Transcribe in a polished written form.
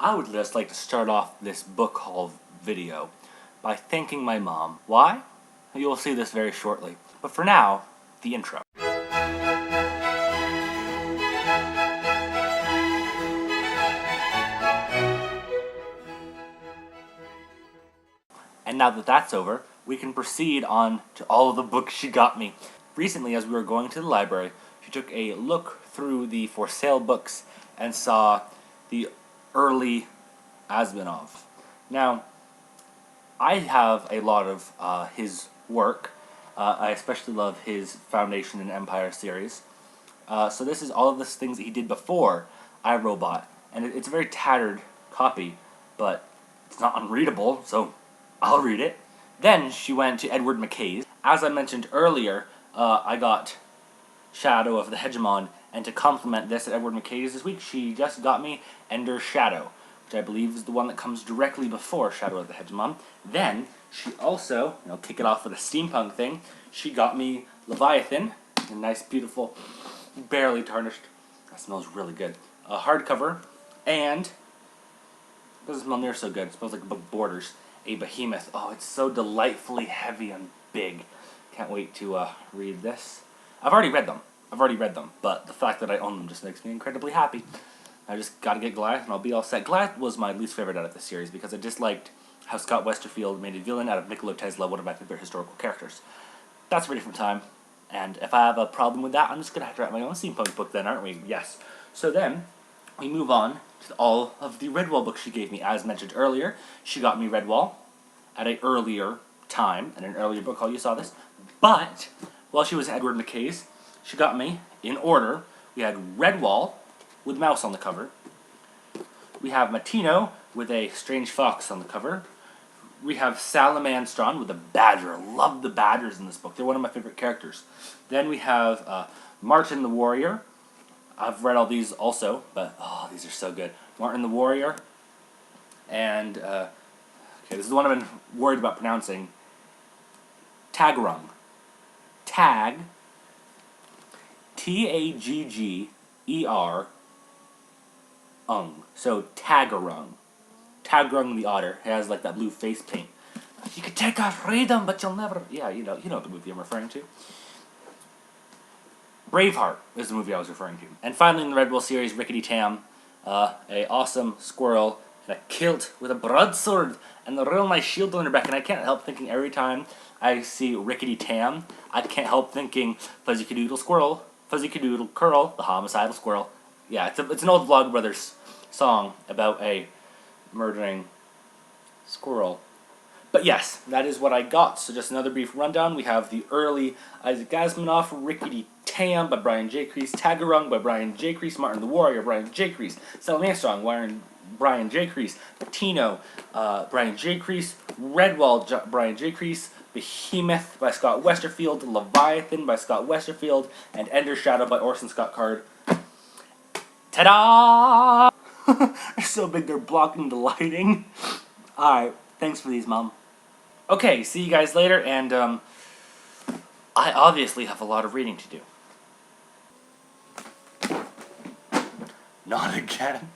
I would just like to start off this book haul video by thanking my mom. Why? You'll see this very shortly. But for now, the intro. And now that that's over, we can proceed on to all of the books she got me. Recently, as we were going to the library, she took a look through the for sale books and saw the early Asmanov. Now, I have a lot of his work. I especially love his Foundation and Empire series. So this is all of the things that he did before iRobot. And it's a very tattered copy, but it's not unreadable, so I'll read it. Then she went to Edward McKay's. As I mentioned earlier, I got Shadow of the Hegemon, and to complement this at Edward McKay's this week, she just got me Ender's Shadow, which I believe is the one that comes directly before Shadow of the Hegemon. Then, she also, kick it off with a steampunk thing, she got me Leviathan, a nice, beautiful, barely tarnished, that smells really good, a hardcover, and, it doesn't smell near so good, it smells like book borders, a behemoth. Oh, it's so delightfully heavy and big. Can't wait to read this. I've already read them, but the fact that I own them just makes me incredibly happy. I just gotta get Goliath and I'll be all set. Goliath was my least favorite out of the series because I disliked how Scott Westerfield made a villain out of Nikola Tesla, one of my favorite historical characters. That's for a different time, and if I have a problem with that, I'm just gonna have to write my own steampunk book then, aren't we? Yes. So then, we move on to all of the Redwall books she gave me. As mentioned earlier, she got me Redwall at an earlier time, in an earlier book haul you saw this, but while she was at Edward McKay's, she got me, in order, we had Redwall, with Mouse on the cover. We have Matino with a strange fox on the cover. We have Salamandstron with a badger. I love the badgers in this book. They're one of my favorite characters. Then we have Martin the Warrior. I've read all these also, but these are so good. Martin the Warrior. And, okay, this is the one I've been worried about pronouncing. Tagrung. Tag. Tagger. So Tagarung. Tagarung the otter. It has like that blue face paint. You could take our freedom, but you'll never... Yeah, you know the movie I'm referring to. Braveheart is the movie I was referring to. And finally in the Redwall series, Rickety Tam. A awesome squirrel and a kilt with a broadsword and a real nice shield on her back. And I can't help thinking every time I see Rickety Tam, I can't help thinking Fuzzy Cadoodle Squirrel, Fuzzy Cadoodle Curl, the homicidal squirrel. Yeah, it's an old Vlogbrothers song about a murdering squirrel. But yes, that is what I got. So just another brief rundown. We have the early Isaac Asimov, Rickety Tam by Brian J. Crease, Tagarung by Brian J. Crease, Martin the Warrior, Brian J. Crease, Salamandstron, Brian J. Crease, Patino, Brian J. Crease, Redwall, Brian J. Crease, Behemoth by Scott Westerfield, Leviathan by Scott Westerfield, and Ender's Shadow by Orson Scott Card. Ta-da! They're so big they're blocking the lighting. Alright, thanks for these, Mom. Okay, see you guys later, and I obviously have a lot of reading to do. Not again.